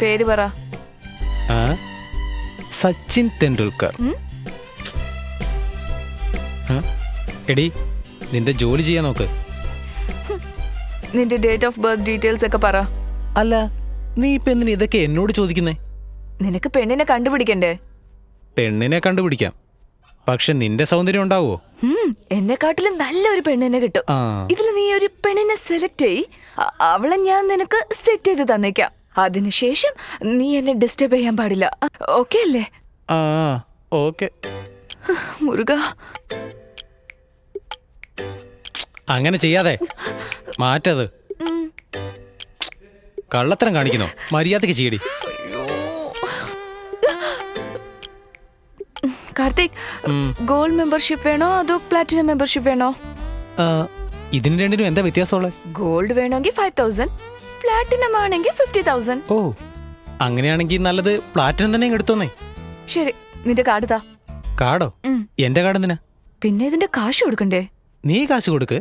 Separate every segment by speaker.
Speaker 1: പേര് പറ.
Speaker 2: സച്ചിൻ തെണ്ടുൽക്കർ. എടി നിന്റെ ജോലി ചെയ്യാൻ നോക്ക്.
Speaker 1: നിന്റെ ഡേറ്റ് ഓഫ് ബർത്ത് ഡീറ്റെയിൽസ് ഒക്കെ പറ.
Speaker 2: അല്ല നീ ഇപ്പൊ എന്തിനാ ഇതൊക്കെ എന്നോട് ചോദിക്കുന്നേ?
Speaker 1: നിനക്ക് പെണ്ണിനെ കണ്ടുപിടിക്കണ്ടേ?
Speaker 2: പെണ്ണിനെ കണ്ടുപിടിക്കാം, പക്ഷെ നിന്റെ സൗന്ദര്യം ഉണ്ടാവോ?
Speaker 1: എന്നെക്കാട്ടിലും നല്ലൊരു പെണ്ണിനെ കിട്ടും. ഇതിൽ നീ ഒരു പെണ്ണിനെ സെലക്ട് ചെയ്, അവളെ ഞാൻ നിനക്ക് സെറ്റ് ചെയ്ത് തന്നേക്കാം. അതിനുശേഷം നീ എന്നെ ഡിസ്റ്റർബ് ചെയ്യാൻ പാടില്ല. ഓക്കെ അല്ലേ?
Speaker 2: ഓക്കെ.
Speaker 1: മുരുക,
Speaker 2: അങ്ങനെ ചെയ്യാതെ മാറ്റത്. കള്ളത്തരം കാണിക്കുന്നോ? മര്യാദക്ക് ചെയ്യടി.
Speaker 1: കാർത്തിക്, ഗോൾഡ് മെമ്പർഷിപ്പ് വേണോ അതോ പ്ലാറ്റിനം മെമ്പർഷിപ്പ് വേണോ?
Speaker 2: ഇതിന് രണ്ടിനും എന്താ വ്യത്യാസമുള്ളത്?
Speaker 1: ഗോൾഡ് വേണമെങ്കിൽ 5000, പ്ലാറ്റിനം ആണെങ്കിൽ 50,000.
Speaker 2: ഓ, അങ്ങനെയാണെങ്കിൽ നല്ലത് പ്ലാറ്റിനം തന്നെ എടുത്തോന്നേ.
Speaker 1: ശരി, നിന്റെ കാർഡ് താ.
Speaker 2: കാർഡോ? എന്റെ കാർഡ് എന്തിനാ?
Speaker 1: പിന്നെ ഇതിന്റെ കാശ് കൊടുക്കണ്ടേ?
Speaker 2: നീ കാശ് കൊടുക്ക്.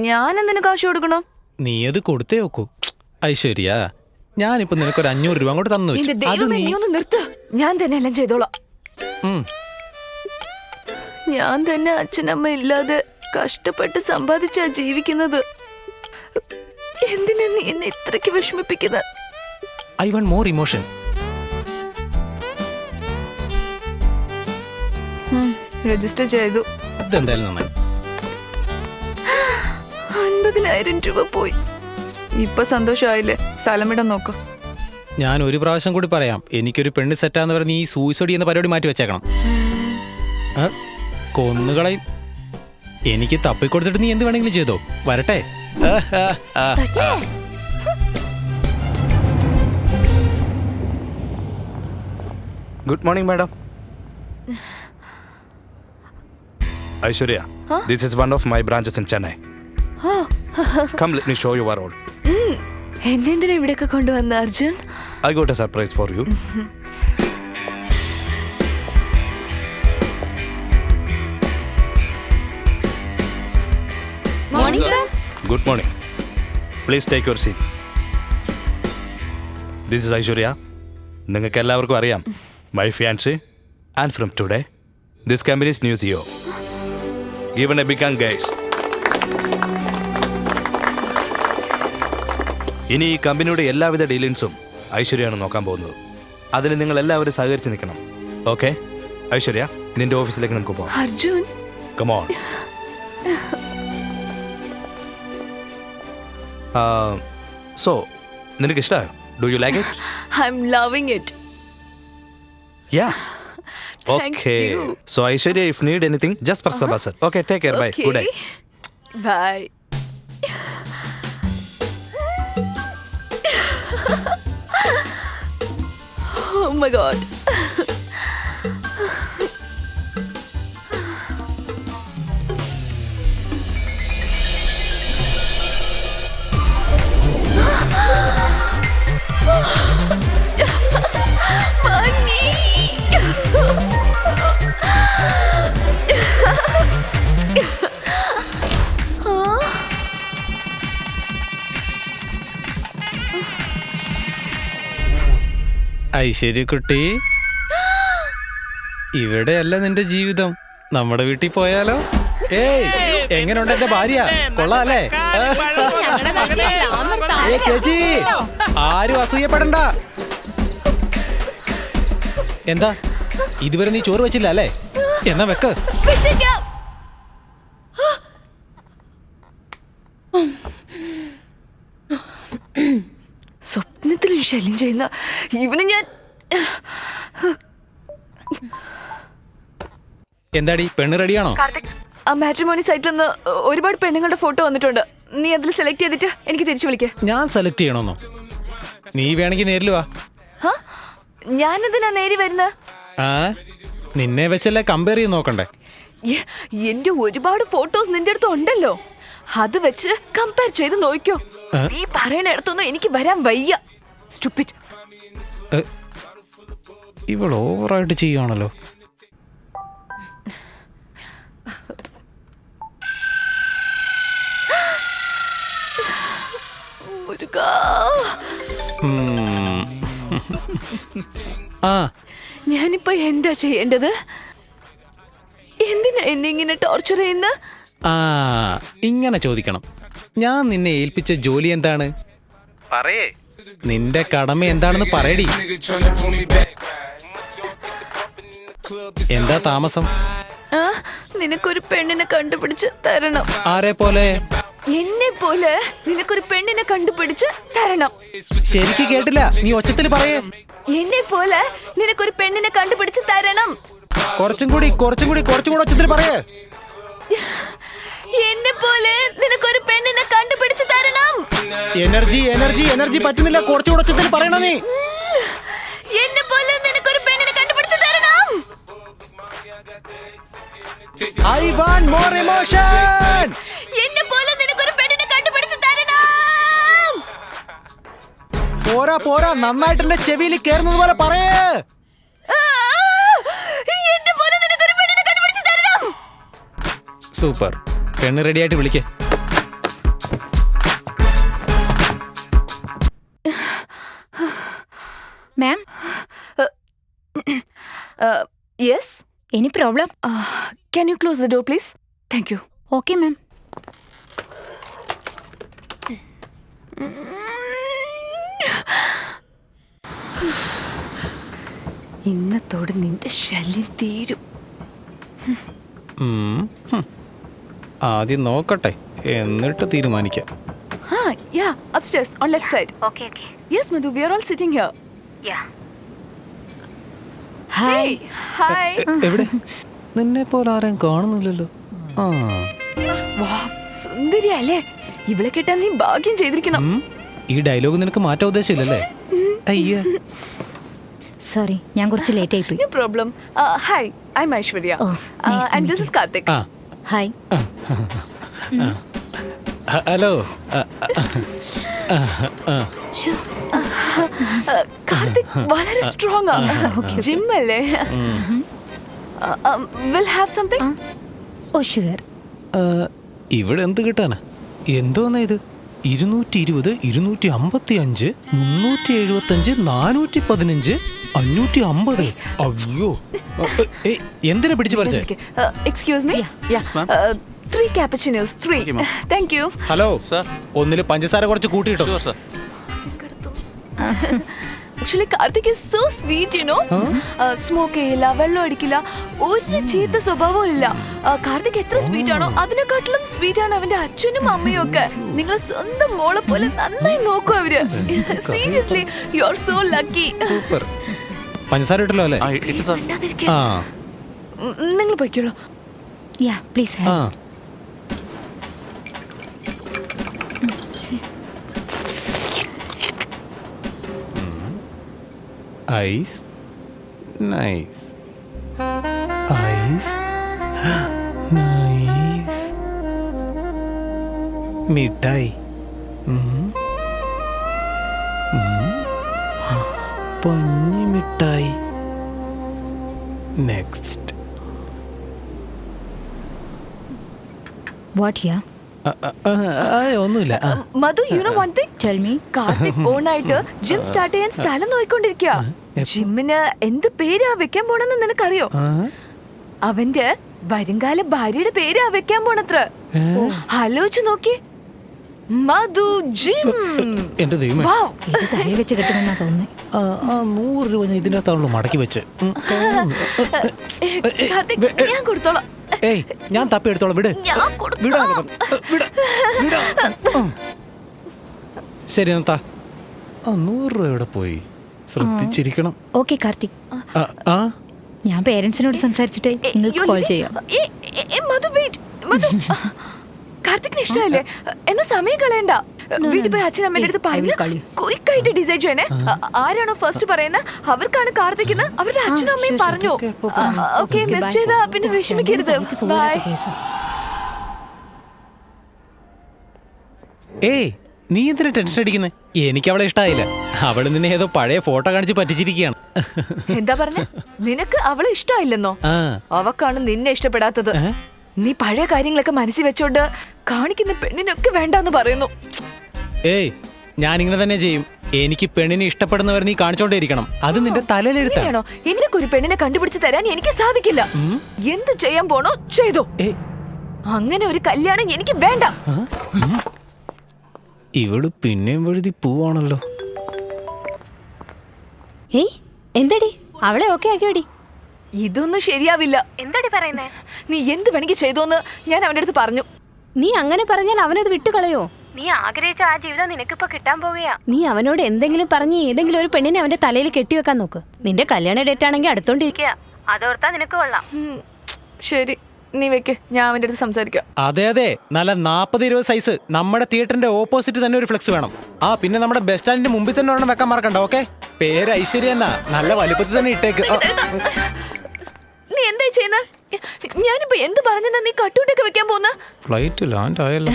Speaker 1: ഞാൻ എന്തിനു കാശ് കൊടുക്കണം?
Speaker 2: നീ അത് കൊടുത്തേ നോക്കൂ. ഐശ്വര്യ, ഞാനിപ്പോ നിനക്കൊരു 500 രൂപ അങ്ങോട്ട് തന്നു.
Speaker 1: നിർത്ത്, ഞാൻ തന്നെ എല്ലാം ചെയ്തോളാം. ഞാൻ തന്നെ അച്ഛനമ്മ ഇല്ലാതെ കഷ്ടപ്പെട്ട് സമ്പാദിച്ചാ ജീവിക്കുന്നത്. എന്തിനാ നീ എന്നെ ഇത്രയ്ക്ക് വിഷമിപ്പിക്കുന്നത്?
Speaker 2: I want more emotion.
Speaker 1: Register ചെയ്തു.
Speaker 2: അതെന്തായാലും നന്നായി.
Speaker 1: 50,000 രൂപ പോയി. ഇപ്പൊ സന്തോഷമായില്ലേ? സ്ഥലമിടം നോക്ക്.
Speaker 2: ഞാൻ ഒരു പ്രാവശ്യം കൂടി പറയാം, എനിക്കൊരു പെണ്ണ് സെറ്റാന്ന് പറഞ്ഞ് ഈ സൂയിസൈഡ് എന്ന പരിപാടി മാറ്റി വെച്ചേക്കണം. കൊന്നുകളയും. എനിക്ക് തപ്പിക്കൊടുത്തിട്ട് നീ എന്ത് വേണമെങ്കിലും ചെയ്തോ. വരട്ടെ.
Speaker 3: Good morning, madam. Aishwarya, this is one of my branches in Chennai. Come, let me show you our road.
Speaker 1: എന്നെന്തിനാ ഇവിടെയൊക്കെ കൊണ്ടുവന്ന Arjun?
Speaker 3: I got a surprise for you.
Speaker 4: Morning, sir.
Speaker 3: Good morning. Please take your seat. This is Aishwarya. നിങ്ങൾക്ക് എല്ലാവർക്കും അറിയാം, my fiancée. And from today, this company's new CEO. Given a big hand, guys. ഇനി ഈ കമ്പനിയുടെ എല്ലാവിധ ഡീലിങ്സും ഐശ്വര്യയാണ് നോക്കാൻ പോകുന്നത്. അതിന് നിങ്ങൾ എല്ലാവരും സഹകരിച്ച് നിൽക്കണം. ഓക്കെ ഐശ്വര്യ, നിന്റെ ഓഫീസിലേക്ക് നമുക്ക് പോകാം.
Speaker 1: Arjun,
Speaker 3: come on. സോ നിനക്ക് ഇഷ്ടമായോ? Do you like it?
Speaker 1: I am loving it.
Speaker 3: Ya. Okay. So Aishwarya, if need anything just press the button. Okay, take care. Bye. Good day.
Speaker 1: Bye. Oh my God.
Speaker 2: Aishwarya കുട്ടി, ഇവിടെയല്ല നിന്റെ ജീവിതം. നമ്മുടെ വീട്ടിൽ പോയാലോ? ഏയ്, എങ്ങനെയുണ്ട് എന്റെ ഭാര്യ? കൊള്ളാല്ലേ? ചേച്ചി, ആരും അസൂയപ്പെടണ്ട. എന്താ ഇതുവരെ നീ ചോറ് വെച്ചില്ല അല്ലേ? എന്നാ വെക്ക്.
Speaker 1: സ്വപ്നത്തിലും ശല്യം ചെയ്യുന്ന ഇവന് ഞാൻ.
Speaker 2: എന്താടി, പെണ്ണ് റെഡിയാണോ?
Speaker 1: ആ മാട്രിമോണി സൈറ്റിലൊന്ന് ഒരുപാട് പെണ്ണുങ്ങളുടെ ഫോട്ടോ വന്നിട്ടുണ്ട്. നീ അതിൽ സെലക്ട് ചെയ്തിട്ട് എനിക്ക് തിരിച്ചു വിളിക്ക.
Speaker 2: ഞാൻ സെലക്ട് ചെയ്യണമെന്നോ? നീ വേണമെങ്കിൽ നേരിൽ വാ.
Speaker 1: ഞാനെന്തിനാ നേരി വരുന്നത്?
Speaker 2: നിന്നെ വെച്ചല്ലേ കമ്പയർ ചെയ്ത് നോക്കണ്ടേ?
Speaker 1: എന്റെ ഒരുപാട് ഫോട്ടോസ് നിന്റെ അടുത്ത് ഉണ്ടല്ലോ, അത് വെച്ച് കമ്പയർ ചെയ്ത് നോക്കിയോ. നീ പറയണടുത്തൊന്നും എനിക്ക് വരാൻ വയ്യ. സ്റ്റുപ്പിഡ്.
Speaker 2: ഇവൾ ഓവറായിട്ട് ചെയ്യുവാണല്ലോ.
Speaker 1: മുരുകാ.
Speaker 2: ആ
Speaker 1: ഞാനിപ്പോ എന്താ ചെയ്യേണ്ടത്? എന്തിനാ എന്നെ ഇങ്ങനെ ടോർച്ചർ ചെയ്യുന്ന?
Speaker 2: ആ ഇങ്ങനെ ചോദിക്കണം. ഞാൻ നിന്നെ ഏൽപ്പിച്ച ജോലി എന്താണ്? പറയേ, നിന്റെ കടമ എന്താണെന്ന് പറയടി. എന്താ താമസം?
Speaker 1: നിനക്കൊരു പെണ്ണിനെ കണ്ടുപിടിച്ച് തരണം.
Speaker 2: ആരെ പോലെ?
Speaker 1: എന്നെ പോലെ നിനക്കൊരു പെണ്ണിനെ കണ്ടുപിടിച്ച് തരണം.
Speaker 2: ശരിക്ക് കേട്ടില്ല, നീ ഒച്ചത്തിൽ പറയേ.
Speaker 1: എന്നെ പോലെ നിനക്കൊരു പെണ്ണിനെ കണ്ടുപിടിച്ച് തരണം.
Speaker 2: കുറച്ചും കൂടി ഒച്ചത്തിൽ പറയേ.
Speaker 1: എന്നെ പോലെ നിനക്കൊരു പെണ്ണിനെ കണ്ടുപിടിച്ച് തരണം.
Speaker 2: എനർജി പറ്റുന്നില്ല, കുറച്ചുകൂടി ഒച്ചത്തിൽ പറയണ നീ.
Speaker 1: എന്നെ പോലെ നിനക്കൊരു പെണ്ണിനെ കണ്ടുപിടിച്ച് തരണം.
Speaker 2: I want more emotion.
Speaker 1: എന്നെ പോലെ നിനക്കൊരു പെണ്ണിനെ കണ്ടുപിടിച്ച് തരണം.
Speaker 2: പോരാ, നന്നായിട്ട് എന്റെ ചെവിയിൽ കേറുന്നത് പോലെ പറയേ.
Speaker 1: എന്നെ പോലെ നിനക്കൊരു പെണ്ണിനെ കണ്ടുപിടിച്ച് തരണം.
Speaker 2: സൂപ്പർ, പെണ്ണ് റെഡി ആയിട്ട് വിളിക്കേ.
Speaker 4: മാം,
Speaker 1: Yes.
Speaker 4: any problem?
Speaker 1: Can you close the door, please? Thank you.
Speaker 4: Okay, ma'am.
Speaker 1: ഇന്നത്തോടെ നിന്റെ ശല്യം തീരും.
Speaker 2: ആദ്യം നോക്കട്ടെ, എന്നിട്ട് തീരുമാനിക്കാം.
Speaker 1: Yeah, upstairs on left side.
Speaker 4: Okay.
Speaker 1: Yes, Madhu, we are all sitting here.
Speaker 4: Yeah.
Speaker 1: Hey, hi.
Speaker 2: എവിടെ? നിന്നെ പോലെ ആരെയും കാണുന്നില്ലല്ലോ.
Speaker 1: Wow, സുന്ദരിയല്ലേ? ഇവളെ കേട്ടാ നീ ഭാഗ്യം ചെയ്തിരിക്കണം.
Speaker 2: ഈ ഡയലോഗ് നിനക്ക് മാറ്റാൻ ഉദ്ദേശമില്ലല്ലേ? അയ്യ,
Speaker 4: Sorry, ഞാൻ കുറച്ച് ലേറ്റ് ആയി പോയി.
Speaker 1: No problem. Hi, I'm Aishwarya.
Speaker 4: Oh, nice to
Speaker 1: And
Speaker 4: meet
Speaker 1: this
Speaker 4: you.
Speaker 1: is Karthik.
Speaker 4: Hi.
Speaker 2: Hello.
Speaker 4: Sure.
Speaker 1: Karthik വളരെ സ്ട്രോങ് ആ. ജിം അല്ലേ? We'll have something.
Speaker 4: Oh, sure.
Speaker 2: ഇവിടെ എന്ത് കിട്ടാനാ? എന്തോന്നാ ഇത്? 220, 255, 375, 415, 550. അയ്യോ, എന്തിനാ പിടിച്ചു പറിച്ചേ?
Speaker 1: Excuse me. Yeah. 3 cappuccinos. 3. Thank you.
Speaker 2: Hello sir, ഒന്നില് പഞ്ചസാര കുറച്ച് കൂട്ടിയിട്ടോ.
Speaker 1: Actually, Karthik is so sweet, you know. Smoke ചെയ്യില്ല, വെള്ളം അടിക്കില്ല, ഒരു ചീത്ത സ്വഭാവവും ഇല്ല. കാർത്തിക് എത്ര സ്വീറ്റ് ആണോ അതിനെക്കാട്ടിലും സ്വീറ്റ് ആണ് അവന്റെ അച്ഛനും അമ്മയും ഒക്കെ. നിങ്ങൾ സ്വന്തം മോളെ പോലെ നന്നായി നോക്കും അവര്. Seriously, you are so lucky.
Speaker 2: Super. പഞ്ചസാര ഇട്ടല്ലോ അല്ലേ? ആ,
Speaker 1: നിങ്ങൾ പൊയ്ക്കോളൂ.
Speaker 4: Yeah, please
Speaker 2: ആ.
Speaker 4: have.
Speaker 2: Ice nice, ice nice. മിഠായി, പഞ്ഞി മിഠായി. നെക്സ്റ്റ്.
Speaker 4: What here?
Speaker 2: ഒന്നുമില്ല.
Speaker 1: Madhu, you know one thing.
Speaker 4: Tell me.
Speaker 1: Karthik ഓണായിട്ട് ജിം സ്റ്റാർട്ട് ചെയ്യാൻ സ്ഥലം നോക്കിക്കൊണ്ടിരിക്കുക. ജിമ്മിന് എന്ത് പേരാ വെക്കാൻ പോണെന്ന് നിനക്കറിയോ? അവന്റെ വരുംകാല ഭാര്യയുടെ പേരാ വെക്കാൻ പോണത്ര. ആലോചിച്ച് നോക്കി. മധു ജിം.
Speaker 2: എന്റെ ദൈവമേ,
Speaker 1: Wow.
Speaker 4: ഇത് തലയിൽ വെച്ച് കിട്ടുമെന്നാ തോന്നുന്നേ.
Speaker 2: 100 രൂപ ഞാൻ ഇതിനകത്താണല്ലോ മടക്കി വെച്ച്.
Speaker 1: കാർത്തിക്, ഞാൻ കൊടുത്തോളാം.
Speaker 2: ഏയ്, ഞാൻ തപ്പി എടുത്തോളാം. വിട്.
Speaker 1: ഞാൻ കൊടുക്കാം.
Speaker 2: ശരി നത്താ, 100 രൂപ എവിടെ പോയി? ശ്രദ്ധിച്ചിരിക്കണം.
Speaker 4: Okay, കാർത്തിക്.
Speaker 2: ആ,
Speaker 4: ഞാൻ പേരൻസിനോട് സംസാരിച്ചിട്ട് നിങ്ങൾക്ക് കോൾ ചെയ്യാം.
Speaker 1: മധു, വെയിറ്റ്. മധു, കാർത്തിക്കിന് ഇഷ്ടമല്ലേ? എന്നാ സമയം കളയണ്ട. വീട്ടിൽ പോയി അച്ഛനമ്മയുടെ അടുത്ത് പറഞ്ഞ് ക്വിക്കായിട്ട് ഡിസൈഡ് ചെയ്യണേ. ആരാണോ ഫസ്റ്റ് പറയുന്നത് അവർക്കാണ് കാർത്തിക്. അവരുടെ അച്ഛനും അമ്മയും പറഞ്ഞു. ഓക്കെ, മിസ് ചെയ്താ പിന്നെ വിഷമിക്കരുത്. ബൈ.
Speaker 2: ഏയ്, നീ എന്തിനാ ടെൻഷൻ അടിക്കുന്നേ? എനിക്ക് അവളെ ഇഷ്ടമായില്ല. അവള് നിന്നെ ഏതോ പഴയ ഫോട്ടോ കാണിച്ച് പറ്റിച്ചിരിക്കുകയാണ്.
Speaker 1: എന്താ പറഞ്ഞ? നിനക്ക് അവളെ ഇഷ്ടമായില്ലെന്നോ? അവക്കാണ് നിന്നെ ഇഷ്ടപ്പെടാത്തത്. നീ പഴയ കാര്യങ്ങളൊക്കെ മനസ്സിൽ വെച്ചോണ്ട് കാണിക്കുന്ന പെണ്ണിനൊക്കെ വേണ്ടെന്ന് പറയുന്നു.
Speaker 2: ഏയ്, ഞാനിങ്ങനെ തന്നെ ചെയ്യും. എനിക്ക് പെണ്ണിനെ ഇഷ്ടപ്പെടുന്നവർ നീ കാണിച്ചോണ്ടേയിരിക്കണം. അത് നിന്റെ തലയിലെഴുത്താണ്.
Speaker 1: ഇങ്ങനെയാണോ? എനിക്കൊരു ഒരു പെണ്ണിനെ കണ്ടുപിടിച്ച് തരാൻ എനിക്ക് സാധിക്കില്ല. എന്ത് ചെയ്യാൻ പോണോ ചെയ്തോ. അങ്ങനെ ഒരു കല്യാണം എനിക്ക് വേണ്ട.
Speaker 2: ഇവള് പിന്നെയും വഴുതി പോവാണല്ലോ.
Speaker 5: ഏയ് എന്തടി അവളെ ഓക്കെ ആക്കിയോടി.
Speaker 1: ഇതൊന്നും ശരിയാവില്ല.
Speaker 5: എന്താടി പറയുന്നേ?
Speaker 1: നീ എന്ത് വേണമെങ്കിൽ ചെയ്തോന്ന് ഞാൻ അവന്റെ അടുത്ത് പറഞ്ഞു.
Speaker 5: നീ അങ്ങനെ പറഞ്ഞാൽ അവനത് വിട്ടുകളയോ? നീ ആഗ്രഹിച്ച ആ ജീവിതം നിനക്കിപ്പോ കിട്ടാൻ പോവുകയാ. നീ അവനോട് എന്തെങ്കിലും പറഞ്ഞ് ഏതെങ്കിലും ഒരു പെണ്ണിനെ അവന്റെ തലയിൽ കെട്ടിവെക്കാൻ നോക്ക്. നിന്റെ കല്യാണ ഡേറ്റ് ആണെങ്കിൽ അടുത്തോണ്ടിരിക്കുക. അതോർത്താ നിനക്ക് കൊള്ളാം.
Speaker 1: ശരി, നീ വെക്ക്, ഞാൻ അവന്റെ അടുത്ത് സംസാരിക്കാം.
Speaker 2: അതെ അതെ, നല്ല 40-20 സൈസ് നമ്മുടെ തിയേറ്ററിന്റെ ഓപ്പോസിറ്റ് തന്നെ ഒരു ഫ്ലെക്സ് വേണം. പിന്നെ നമ്മുടെ ബസ് സ്റ്റാൻഡിന്റെ മുമ്പിൽ തന്നെ ഒരെണ്ണം വെക്കാൻ മറക്കണ്ട. ഓക്കെ, പേര് ഐശ്വര്യ എന്നാ, നല്ല വലുപ്പത്തിൽ തന്നെ ഇട്ടേക്ക്.
Speaker 1: നീ എന്തായി ചെയ്യുന്ന? ഞാനിപ്പോ എന്ത് പറഞ്ഞാ നീ കട്ടൂട്ടൊക്കെ വെക്കാൻ പോകുന്ന?
Speaker 2: ഫ്ലൈറ്റ് ലാൻഡ് ആയല്ലോ.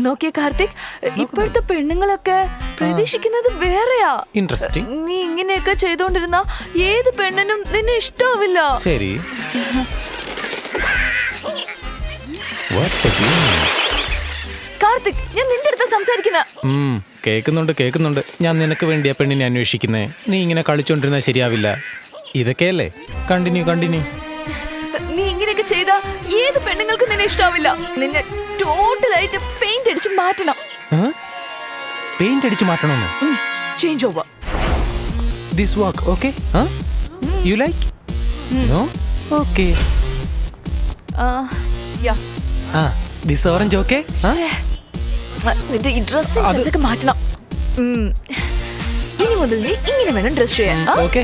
Speaker 1: നോക്കിയ കാർത്തിക്, ഇപ്പോഴത്തെ പെണ്ണുങ്ങളൊക്കെ പ്രതീക്ഷിക്കുന്നത് വേറെയാ.
Speaker 2: ഇൻട്രസ്റ്റിംഗ്.
Speaker 1: നീ ഇങ്ങനെയൊക്കെ ചെയ്തോണ്ടിരുന്ന ഏത് പെണ്ണിനും നിന്നെ ഇഷ്ടാവില്ല.
Speaker 2: ശരി,
Speaker 1: കാർത്തിക്, ഞാൻ നിന്റെ അടുത്ത് സംസാരിക്കുന്ന.
Speaker 2: കേൾക്കുന്നുണ്ട്. ഞാൻ നിനക്ക് വേണ്ടിയാ പെണ്ണിനെ അന്വേഷിക്കുന്നേ. നീ ഇങ്ങനെ കളിച്ചോണ്ടിരുന്നാ ശരിയാവില്ല. ഇതൊക്കെയല്ലേ. കണ്ടിന്യൂ.
Speaker 1: നീ ഇങ്ങനെയൊക്കെ ചെയ്താ ഏത് പെണ്ണുങ്ങൾക്കും നിന്നെ ഇഷ്ടാവില്ല. നിന്നെ ടോട്ടലായിട്ട് പെയിന്റ് അടിച്ച് മാറ്റണം.
Speaker 2: പെയിന്റ് അടിച്ചു മാറ്റണമെന്നോ?
Speaker 1: Change over.
Speaker 2: This work okay? You like? No? Okay. This orange okay?
Speaker 1: നിന്റെ ഈ ഡ്രസ്സിംഗ് സെൻസ് ഒക്കെ മാറ്റണം. ഇനി മുതൽ നീ ഇങ്ങനെ വേണം ഡ്രസ് ചെയ്യാൻ.
Speaker 2: ഓക്കെ.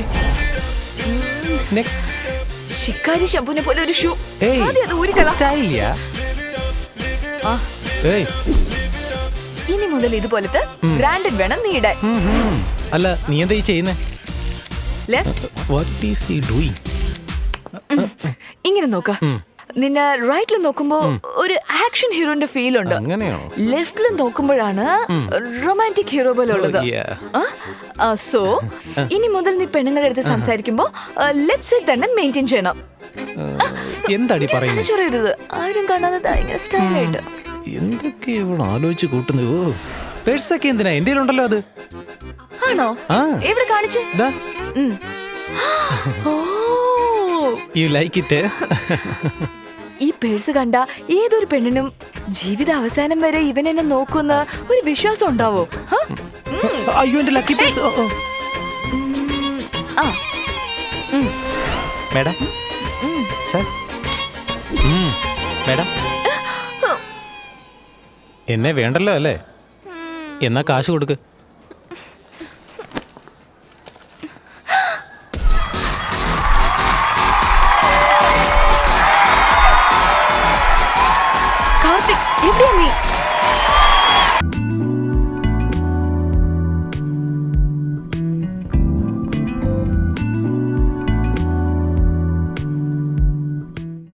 Speaker 2: നെക്സ്റ്റ്.
Speaker 1: ശിക്കാരി ശംഭുവിനെ പോലെ ഒരു ഷൂ. ഇനി മുതൽ ഇതുപോലത്തെ ബ്രാൻഡഡ് വേണം നീ ഇടാൻ.
Speaker 2: അല്ല, നീ എന്താ ഈ ചെയ്യുന്നേ?
Speaker 1: Left.
Speaker 2: What is he doing?
Speaker 1: ഇങ്ങനെ നോക്ക. നിന്നെ റൈറ്റിൽ നോക്കുമ്പോ ഒരു ആക്ഷൻ ഹീറോന്റെ ഫീൽ ഉണ്ട്.
Speaker 2: അങ്ങനെയോ?
Speaker 1: ലെഫ്റ്റിൽ നോക്കുമ്പോഴാണ് റൊമാൻറ്റിക് ഹീറോ പോലെ ഉള്ളത്. സോ ഇനി മുതൽ നീ പെണ്ണുങ്ങളുടെ അടുത്ത് സംസാരിക്കുമ്പോ ലെഫ്റ്റ് സൈഡ് തന്നെ മെയിൻറ്റെയിൻ ചെയ്യണം.
Speaker 2: എന്താടി പറയുന്നത്?
Speaker 1: ചൊറയരുത്, ആരും കാണാതെ ഇങ്ങനെ സ്റ്റൈലായിട്ട്.
Speaker 2: എന്തൊക്കെ ഇവള് ആലോചിച്ച് കൂട്ടുന്നു. പേഴ്സൊക്കെ എന്തിനാ? എന്റെ ഉണ്ടല്ലോ അത്.
Speaker 1: ആണോ? എവിടെ കാണിച്ചു?
Speaker 2: U like it?
Speaker 1: ഈ പേഴ്സ് കണ്ട ഏതൊരു പെണ്ണിനും ജീവിത അവസാനം വരെ ഇവൻ എന്നെ നോക്കുന്ന ഒരു വിശ്വാസം ഉണ്ടാവോ?
Speaker 2: അയ്യോ, എന്റെ lucky purse. Madam, sir, madam, എന്നെ വേണ്ടല്ലോ അല്ലേ? എന്നാ കാശ് കൊടുക്ക്.